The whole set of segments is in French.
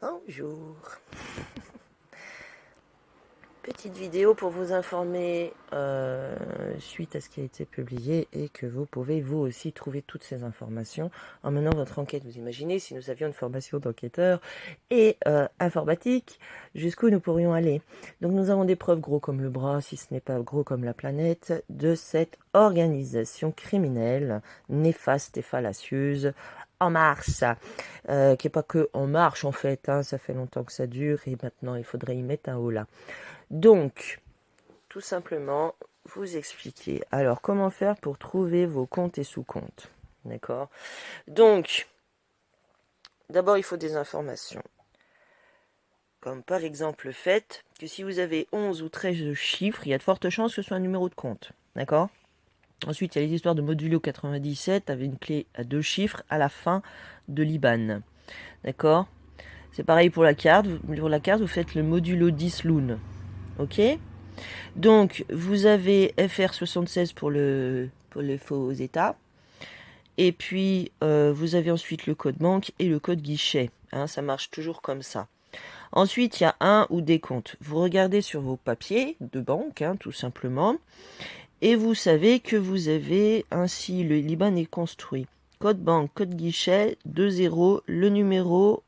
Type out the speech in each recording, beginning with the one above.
Bonjour. Petite vidéo pour vous informer suite à ce qui a été publié et que vous pouvez vous aussi trouver toutes ces informations en menant votre enquête. Vous imaginez si nous avions une formation d'enquêteur et informatique, jusqu'où nous pourrions aller. Donc nous avons des preuves gros comme le bras, si ce n'est pas gros comme la planète, de cette organisation criminelle néfaste et fallacieuse En Marche, qui est pas que En Marche en fait, hein, ça fait longtemps que ça dure et maintenant il faudrait y mettre un haut là. Donc, tout simplement, vous expliquer. Alors, comment faire pour trouver vos comptes et sous-comptes? D'accord? Donc, d'abord, il faut des informations. Comme par exemple le fait que si vous avez 11 ou 13 chiffres, il y a de fortes chances que ce soit un numéro de compte. D'accord? Ensuite, il y a les histoires de modulo 97 avec une clé à 2 chiffres à la fin de l'IBAN. D'accord? C'est pareil pour la carte. Pour la carte, vous faites le modulo 10 loon. Ok? Donc, vous avez FR76 pour les faux états. Et puis, vous avez ensuite le code banque et le code guichet. Hein, ça marche toujours comme ça. Ensuite, il y a un ou des comptes. Vous regardez sur vos papiers de banque, hein, tout simplement. Et vous savez que vous avez ainsi, le l'IBAN est construit. Code banque, code guichet, 2 0, le numéro...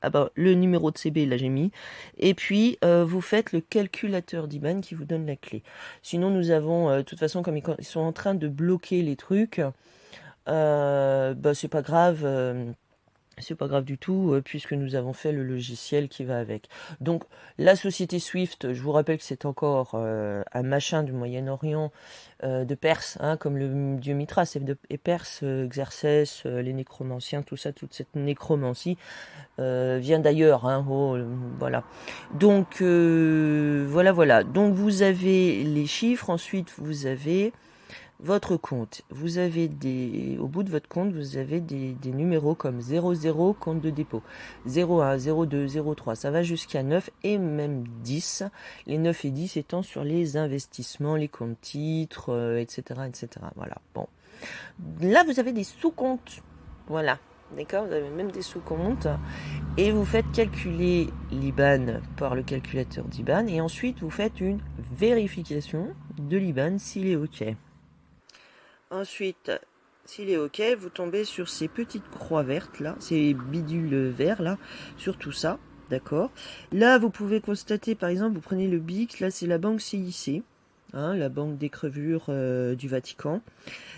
Ah bah, le numéro de CB, là j'ai mis. Et puis, vous faites le calculateur d'IBAN qui vous donne la clé. Sinon, nous avons, de toute façon, comme ils sont en train de bloquer les trucs, bah, c'est pas grave. C'est pas grave du tout, puisque nous avons fait le logiciel qui va avec. Donc, la société Swift, je vous rappelle que c'est encore un machin du Moyen-Orient, de Perse, hein, comme le dieu Mitra, c'est de Perse, Xerxès, les nécromanciens, tout ça, toute cette nécromancie vient d'ailleurs. Hein, voilà. Donc, voilà. Donc, vous avez les chiffres, ensuite, vous avez votre compte. Vous avez au bout de votre compte, vous avez des numéros comme 00, compte de dépôt, 01, 02, 03, ça va jusqu'à 9 et même 10. Les 9 et 10 étant sur les investissements, les comptes titres, etc., etc. Voilà. Bon. Là, vous avez des sous-comptes. Voilà. D'accord? Vous avez même des sous-comptes. Et vous faites calculer l'IBAN par le calculateur d'IBAN. Et ensuite, vous faites une vérification de l'IBAN s'il est OK. Ensuite, s'il est OK, vous tombez sur ces petites croix vertes là, ces bidules verts là, sur tout ça, d'accord? Là, vous pouvez constater, par exemple, vous prenez le BIC, là c'est la banque CIC, hein, la banque des crevures du Vatican.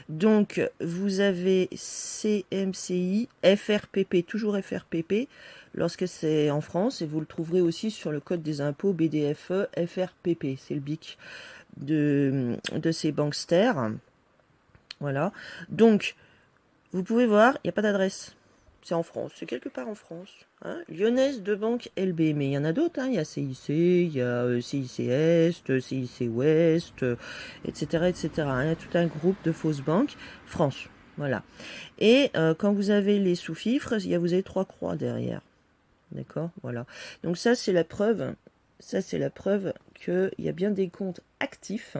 Donc, vous avez CMCI, FRPP, toujours FRPP, lorsque c'est en France, et vous le trouverez aussi sur le code des impôts BDFE, FRPP, c'est le BIC de ces banksters. Voilà. Donc, vous pouvez voir, il n'y a pas d'adresse. C'est en France, c'est quelque part en France. Hein. Lyonnaise de banque LB, mais il y en a d'autres. Hein. Il y a CIC, il y a CIC Est, CIC Ouest, etc., etc. Hein. Il y a tout un groupe de fausses banques. France, voilà. Et quand vous avez les sous-fifres, vous avez 3 croix derrière. D'accord, voilà. Donc ça, c'est la preuve. Ça, c'est la preuve qu'il y a bien des comptes actifs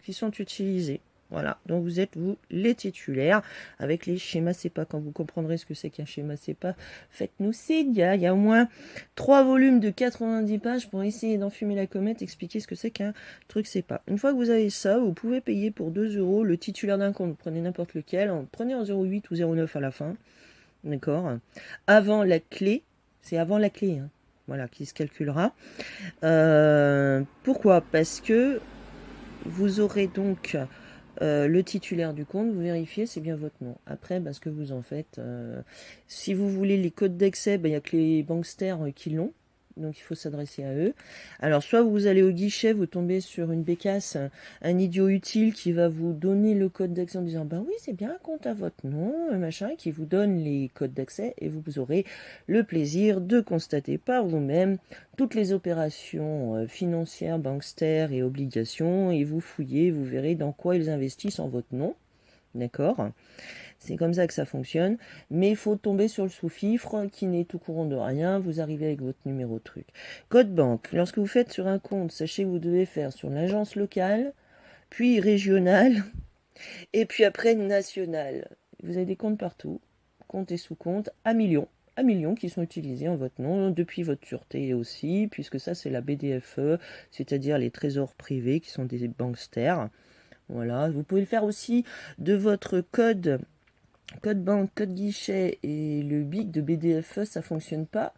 qui sont utilisés. Voilà, donc vous êtes, vous, les titulaires, avec les schémas CEPA. Quand vous comprendrez ce que c'est qu'un schéma CEPA, faites-nous signe. Il y a au moins 3 volumes de 90 pages pour essayer d'enfumer la comète, expliquer ce que c'est qu'un truc CEPA. Une fois que vous avez ça, vous pouvez payer pour 2 euros le titulaire d'un compte. Vous prenez n'importe lequel, prenez un 08 ou 09 à la fin, d'accord. Avant la clé, c'est avant la clé, hein, voilà, qui se calculera. Pourquoi? Parce que vous aurez donc le titulaire du compte, vous vérifiez, c'est bien votre nom. Après, ce que vous en faites, si vous voulez les codes d'accès, il n'y a que les banksters qui l'ont. Donc il faut s'adresser à eux. Alors soit vous allez au guichet, vous tombez sur une bécasse, un idiot utile qui va vous donner le code d'accès en disant oui c'est bien un compte à votre nom, machin, qui vous donne les codes d'accès et vous aurez le plaisir de constater par vous-même toutes les opérations financières, banksters et obligations et vous fouillez, vous verrez dans quoi ils investissent en votre nom. D'accord? C'est comme ça que ça fonctionne. Mais il faut tomber sur le sous-fifre qui n'est au courant de rien. Vous arrivez avec votre numéro de truc. Code banque. Lorsque vous faites sur un compte, sachez que vous devez faire sur l'agence locale, puis régionale, et puis après nationale. Vous avez des comptes partout. Compte et sous-compte à millions. à millions qui sont utilisés en votre nom depuis votre sûreté aussi, puisque ça c'est la BDFE, c'est-à-dire les trésors privés qui sont des banksters. Voilà, vous pouvez le faire aussi de votre code banque, code guichet et le BIC de BDFE, ça fonctionne pas.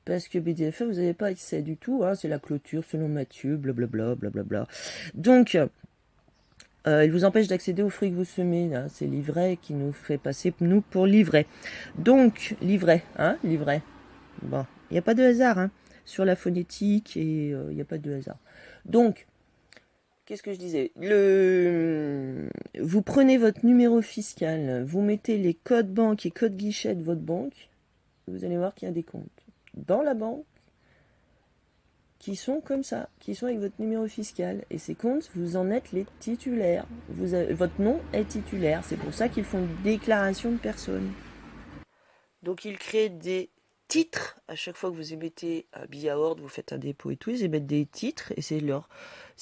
Parce que BDFE, vous n'avez pas accès du tout. Hein, c'est la clôture selon Mathieu, blablabla, blablabla. Donc, il vous empêche d'accéder aux fruits que vous semez. Hein, c'est l'ivraie qui nous fait passer, nous, pour livret. Donc, livret, hein, livret. Bon, il n'y a pas de hasard, hein, sur la phonétique et il n'y a pas de hasard. Donc, qu'est-ce que je disais? Vous prenez votre numéro fiscal, vous mettez les codes banque et codes guichet de votre banque, et vous allez voir qu'il y a des comptes dans la banque qui sont comme ça, qui sont avec votre numéro fiscal. Et ces comptes, vous en êtes les titulaires. Votre nom est titulaire. C'est pour ça qu'ils font une déclaration de personne. Donc ils créent des titres. À chaque fois que vous émettez un billet à ordre, vous faites un dépôt et tout, ils émettent des titres. Et c'est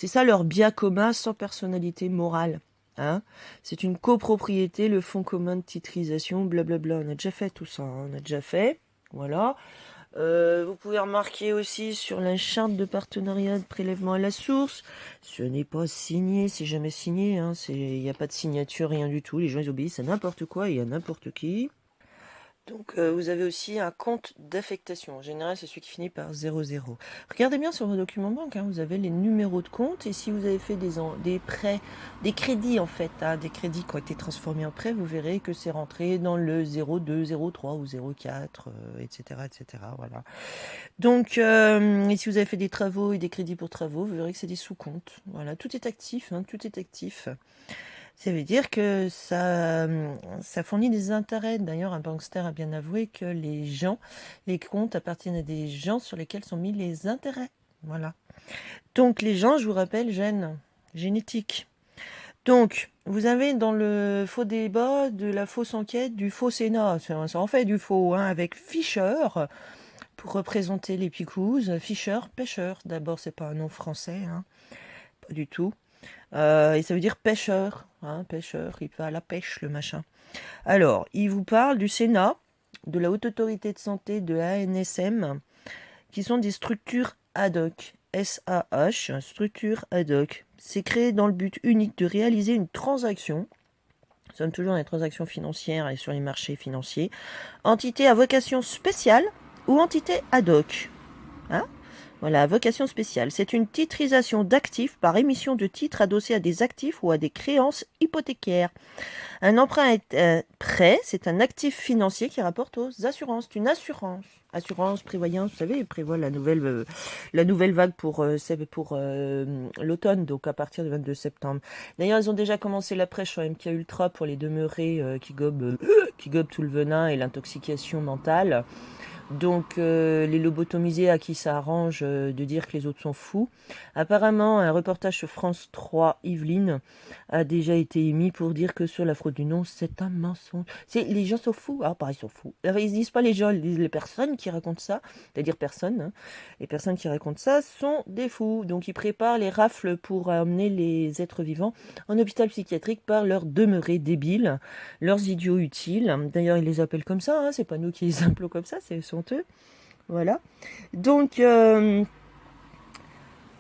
ça leur bien commun sans personnalité morale. Hein, c'est une copropriété, le fonds commun de titrisation, blablabla. On a déjà fait tout ça, hein, on a déjà fait. Voilà. Vous pouvez remarquer aussi sur la charte de partenariat de prélèvement à la source, ce n'est pas signé, c'est jamais signé, hein, il n'y a pas de signature, rien du tout, les gens ils obéissent à n'importe quoi et à n'importe qui. Donc vous avez aussi un compte d'affectation. En général, c'est celui qui finit par 00. Regardez bien sur vos documents banque, hein, vous avez les numéros de compte. Et si vous avez fait des prêts, des crédits en fait, hein, des crédits qui ont été transformés en prêts, vous verrez que c'est rentré dans le 02, 03 ou 04, etc., etc. Voilà. Donc, et si vous avez fait des travaux et des crédits pour travaux, vous verrez que c'est des sous-comptes. Voilà, tout est actif, hein, tout est actif. Ça veut dire que ça fournit des intérêts. D'ailleurs, un bankster a bien avoué que les comptes appartiennent à des gens sur lesquels sont mis les intérêts. Voilà. Donc, les gens, je vous rappelle, génétique. Donc, vous avez dans le faux débat de la fausse enquête du faux Sénat. Ça en fait du faux, hein, avec Fischer pour représenter les Picouses. Fischer, pêcheur. D'abord, c'est pas un nom français, hein, pas du tout. Et ça veut dire pêcheur, hein, pêcheur, il va à la pêche, le machin. Alors, il vous parle du Sénat, de la Haute Autorité de Santé, de l'ANSM, qui sont des structures ad hoc. SAH, structure ad hoc. C'est créé dans le but unique de réaliser une transaction. Nous sommes toujours dans les transactions financières et sur les marchés financiers. Entité à vocation spéciale ou entité ad hoc. Hein? Voilà, vocation spéciale. C'est une titrisation d'actifs par émission de titres adossés à des actifs ou à des créances hypothécaires. Un emprunt est prêt, c'est un actif financier qui rapporte aux assurances. C'est une assurance. Assurance, prévoyance, vous savez, prévoit la nouvelle vague pour l'automne, donc à partir du 22 septembre. D'ailleurs, ils ont déjà commencé la prêche sur MK Ultra pour les demeurés qui gobent tout le venin et l'intoxication mentale. Donc les lobotomisés à qui ça arrange de dire que les autres sont fous. Apparemment, un reportage sur France 3 Yvelines a déjà été émis pour dire que sur la fraude du nom, c'est un mensonge. Les gens sont fous. Ah, pareil, ils sont fous. Enfin, ils disent pas les gens, ils disent les personnes qui racontent ça, c'est-à-dire personne. Hein. Les personnes qui racontent ça sont des fous. Donc ils préparent les rafles pour amener les êtres vivants en hôpital psychiatrique par leurs demeurés débiles, leurs idiots utiles. D'ailleurs, ils les appellent comme ça, hein. C'est pas nous qui les appelons comme ça, c'est eux. Voilà. Donc, vous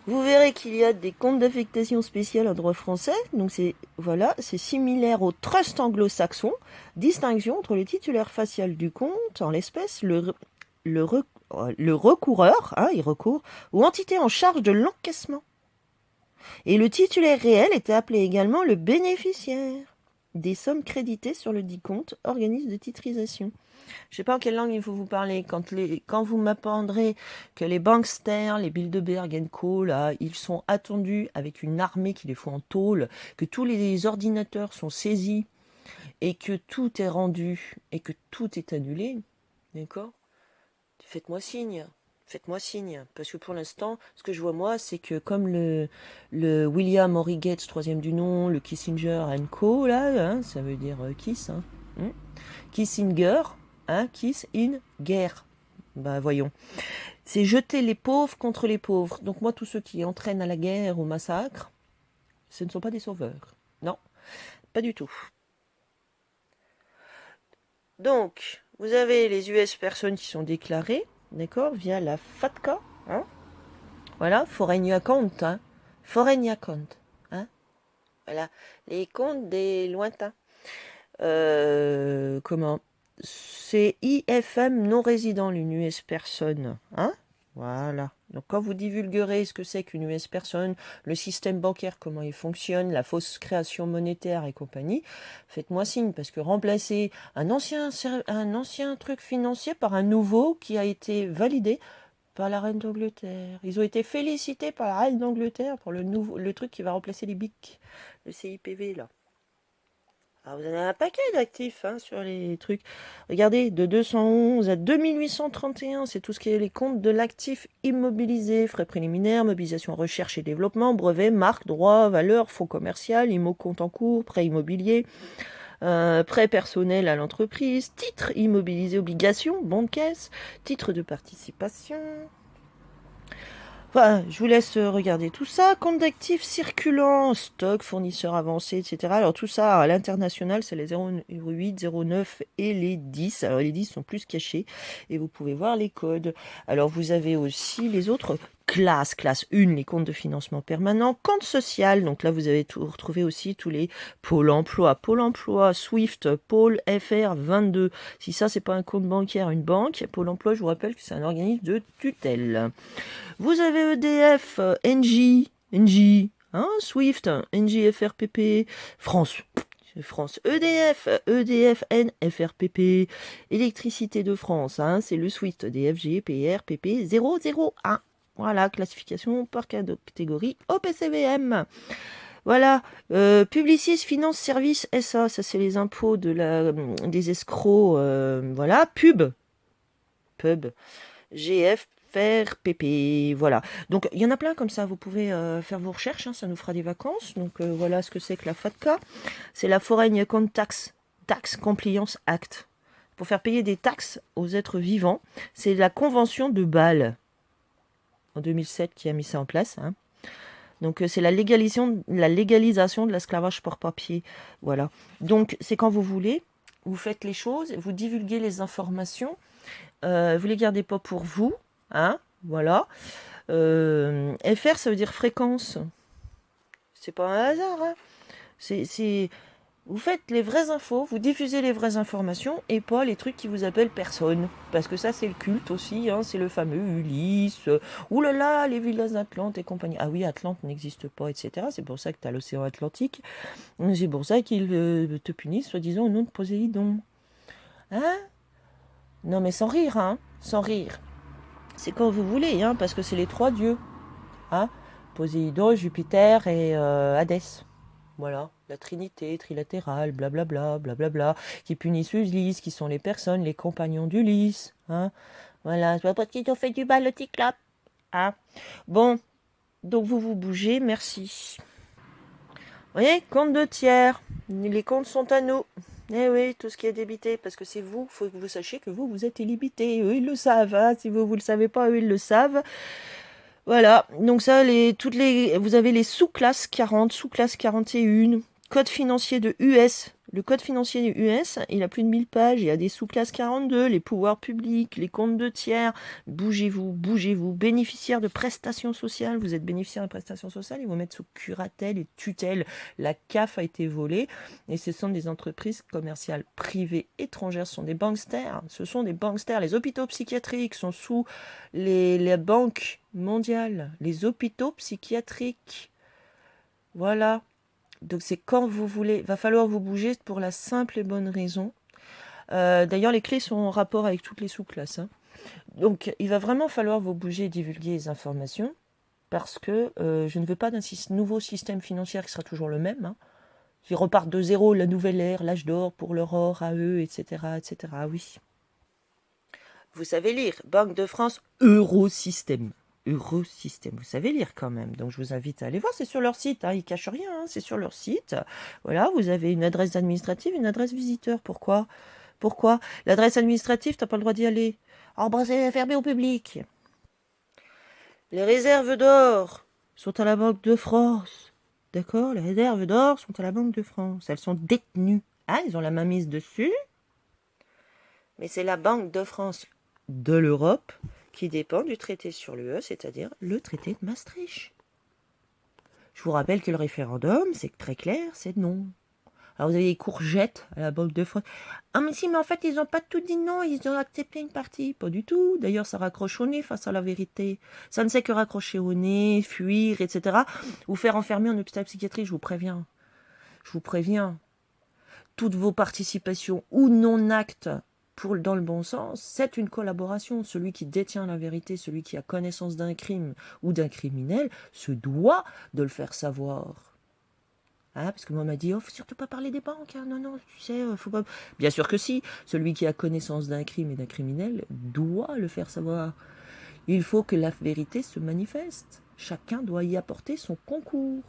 verrez qu'il y a des comptes d'affectation spéciale en droit français. Donc, c'est similaire au trust anglo-saxon. Distinction entre le titulaire facial du compte, en l'espèce, le recoureur, hein, il recourt, ou entité en charge de l'encaissement. Et le titulaire réel était appelé également le bénéficiaire des sommes créditées sur le dit compte, organisme de titrisation. Je ne sais pas en quelle langue il faut vous parler. Quand vous m'apprendrez que les banksters, les Bilderberg & Co, là, ils sont attendus avec une armée qui les fout en tôle, que tous les ordinateurs sont saisis et que tout est rendu et que tout est annulé, d'accord ? Faites-moi signe. Faites-moi signe. Parce que pour l'instant, ce que je vois moi, c'est que comme le William Henry Gates, troisième du nom, le Kissinger & Co, là, hein, ça veut dire Kiss, hein, Kissinger, hein, Kiss in guerre. Ben voyons. C'est jeter les pauvres contre les pauvres. Donc moi, tous ceux qui entraînent à la guerre, au massacre, ce ne sont pas des sauveurs. Non, pas du tout. Donc, Vous avez les US personnes qui sont déclarées, d'accord, via la FATCA, hein. Voilà, foreign account, hein. Foreign account, hein. Voilà, les comptes des lointains. Comment? C'est IFM non résident, l'une US personne, hein. Voilà. Donc quand vous divulguerez ce que c'est qu'une US personne, le système bancaire, comment il fonctionne, la fausse création monétaire et compagnie, faites-moi signe, parce que remplacer un ancien truc financier par un nouveau qui a été validé par la reine d'Angleterre. Ils ont été félicités par la reine d'Angleterre pour le truc qui va remplacer les BIC, le CIPV là. Alors vous avez un paquet d'actifs, hein, sur les trucs. Regardez, de 211 à 2831, c'est tout ce qui est les comptes de l'actif immobilisé, frais préliminaires, mobilisation recherche et développement, brevets, marques, droits, valeurs, fonds commercial, IMO compte en cours, prêt immobilier, prêt personnel à l'entreprise, titres immobilisés, obligations, bon de caisse, titres de participation. Voilà, je vous laisse regarder tout ça. Compte d'actifs circulants, stock, fournisseurs avancés, etc. Alors tout ça à l'international, c'est les 0,8, 0,9 et les 10. Alors les 10 sont plus cachés et vous pouvez voir les codes. Alors vous avez aussi les autres classes. Classe 1, les comptes de financement permanent. Compte social, donc là vous avez retrouvé aussi tous les Pôle emploi, Swift, Pôle FR 22. Si ça c'est pas un compte bancaire, une banque, Pôle emploi, je vous rappelle que c'est un organisme de tutelle. Vous avez EDF, NJ, hein, Swift, NJ FRPP, France, EDF, NFRPP, Électricité de France, hein, c'est le Swift, DFG, PR, PP 001. Voilà, classification par catégorie OPCVM. Voilà, Publicis Finance Service SA, ça c'est les impôts des escrocs, voilà, pub, GF, faire PP, voilà. Donc il y en a plein comme ça, vous pouvez faire vos recherches, hein, ça nous fera des vacances. Donc voilà ce que c'est que la FATCA. C'est la Foreign Account Tax Compliance Act. Pour faire payer des taxes aux êtres vivants, c'est la convention de Bâle en 2007 qui a mis ça en place, hein. Donc c'est la légalisation de l'esclavage par papier. Voilà. Donc c'est quand vous voulez, vous faites les choses, vous divulguez les informations, vous les gardez pas pour vous, hein, voilà. FR, ça veut dire fréquence. C'est pas un hasard, hein. Vous faites les vraies infos, vous diffusez les vraies informations et pas les trucs qui vous appellent personne. Parce que ça, c'est le culte aussi, hein, c'est le fameux Ulysse. Oulala, les villas d'Atlante et compagnie. Ah oui, Atlante n'existe pas, etc. C'est pour ça que tu as l'océan Atlantique. C'est pour ça qu'ils te punissent, soi-disant, au nom de Poséidon. Hein? Non, mais sans rire, hein, sans rire. C'est quand vous voulez, hein, parce que c'est les trois dieux. Hein, Poséidon, Jupiter et Hadès. Voilà, la trinité trilatérale, blablabla, blablabla, qui punissent Ulysse, qui sont les personnes, les compagnons d'Ulysse. Hein, voilà, c'est pas parce qu'ils ont fait du mal le Cyclope. Hein. Bon, donc vous bougez, merci. Vous voyez, compte de tiers. Les comptes sont à nous. Eh oui, tout ce qui est débité, parce que c'est vous, il faut que vous sachiez que vous êtes illimité. Eux, ils le savent. Hein. Si vous le savez pas, eux, ils le savent. Voilà, donc ça, vous avez les sous-classes 40, sous-classes 41, code financier de US. Le code financier de US, il a plus de 1000 pages, il y a des sous-classes 42, les pouvoirs publics, les comptes de tiers. Bougez-vous, bougez-vous. Bénéficiaires de prestations sociales, vous êtes bénéficiaire de prestations sociales, ils vont mettre sous curatelle et tutelle. La CAF a été volée et ce sont des entreprises commerciales privées étrangères, ce sont des banksters. Ce sont des banksters. Les hôpitaux psychiatriques sont sous les banques mondiales, les hôpitaux psychiatriques. Voilà. Donc c'est quand vous voulez. Va falloir vous bouger pour la simple et bonne raison. D'ailleurs, les clés sont en rapport avec toutes les sous-classes. Hein. Donc il va vraiment falloir vous bouger et divulguer les informations parce que je ne veux pas d'un nouveau système financier qui sera toujours le même. Hein. Ils repartent de zéro, la nouvelle ère, l'âge d'or pour leur or à eux, etc., etc. Oui. Vous savez lire. Banque de France, Eurosystème. Eurosystème, vous savez lire quand même. Donc je vous invite à aller voir, c'est sur leur site, hein, ils cachent rien, hein, c'est sur leur site. Voilà, vous avez une adresse administrative, une adresse visiteur. Pourquoi? L'adresse administrative, t'as pas le droit d'y aller. Oh, bah, c'est fermé au public. Les réserves d'or sont à la Banque de France. D'accord? Les réserves d'or sont à la Banque de France. Elles sont détenues. Ah, ils ont la main mise dessus. Mais c'est la Banque de France de l'Europe qui dépend du traité sur l'UE, c'est-à-dire le traité de Maastricht. Je vous rappelle que le référendum, c'est très clair, c'est non. Alors vous avez les courgettes à la Banque de France. Ah mais si, mais en fait, ils n'ont pas tout dit non, ils ont accepté une partie. Pas du tout. D'ailleurs, ça raccroche au nez face à la vérité. Ça ne sait que raccrocher au nez, fuir, etc. Ou faire enfermer en hôpital psychiatrique, je vous préviens. Je vous préviens. Toutes vos participations ou non-actes dans le bon sens, c'est une collaboration. Celui qui détient la vérité, celui qui a connaissance d'un crime ou d'un criminel, se doit de le faire savoir. Ah, parce que moi, on m'a dit, oh, faut surtout pas parler des banques. Hein. Non, non, tu sais, faut pas. Bien sûr que si. Celui qui a connaissance d'un crime et d'un criminel doit le faire savoir. Il faut que la vérité se manifeste. Chacun doit y apporter son concours.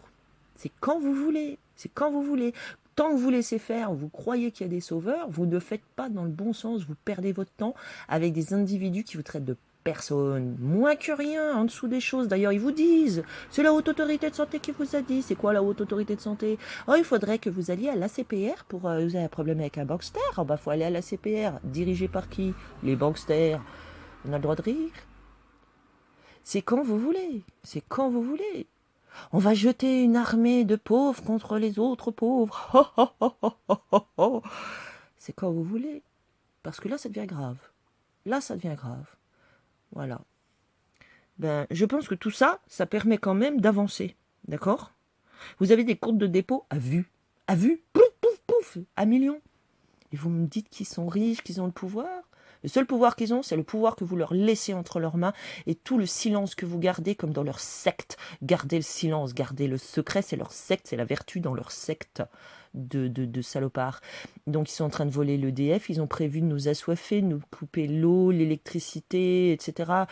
C'est quand vous voulez. C'est quand vous voulez. Tant que vous laissez faire, vous croyez qu'il y a des sauveurs, vous ne faites pas dans le bon sens, vous perdez votre temps avec des individus qui vous traitent de personne, moins que rien, en dessous des choses. D'ailleurs, ils vous disent, c'est la haute autorité de santé qui vous a dit. C'est quoi la haute autorité de santé? Oh, il faudrait que vous alliez à l'ACPR pour... vous avez un problème avec un bankster? Oh, bah, faut aller à l'ACPR. Dirigé par qui? Les banksters. On a le droit de rire. C'est quand vous voulez. C'est quand vous voulez. On va jeter une armée de pauvres contre les autres pauvres. C'est quand vous voulez. Parce que là, ça devient grave. Là, ça devient grave. Voilà. Ben, je pense que tout ça, ça permet quand même d'avancer. D'accord? Vous avez des comptes de dépôt à vue. À vue, pouf, pouf, pouf, à millions. Et vous me dites qu'ils sont riches, qu'ils ont le pouvoir? Le seul pouvoir qu'ils ont, c'est le pouvoir que vous leur laissez entre leurs mains et tout le silence que vous gardez comme dans leur secte. Gardez le silence, gardez le secret, c'est leur secte, c'est la vertu dans leur secte de salopards. Donc ils sont en train de voler l'EDF, ils ont prévu de nous assoiffer, de nous couper l'eau, l'électricité, etc.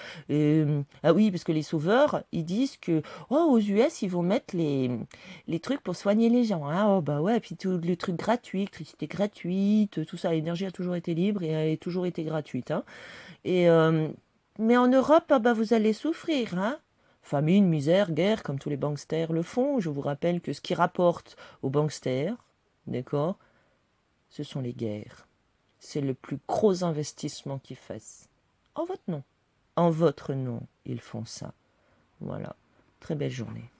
Ah oui, parce que les sauveurs, ils disent que aux US, ils vont mettre les trucs pour soigner les gens. Hein. Oh bah ouais, puis tous les trucs gratuits, l'électricité gratuite, tout ça, l'énergie a toujours été libre et a toujours été gratuite. Hein. Et, mais en Europe, bah, vous allez souffrir. Hein. Famine, misère, guerre, comme tous les banksters le font. Je vous rappelle que ce qui rapporte aux banksters, d'accord, ce sont les guerres. C'est le plus gros investissement qu'ils fassent. En votre nom. En votre nom, ils font ça. Voilà. Très belle journée.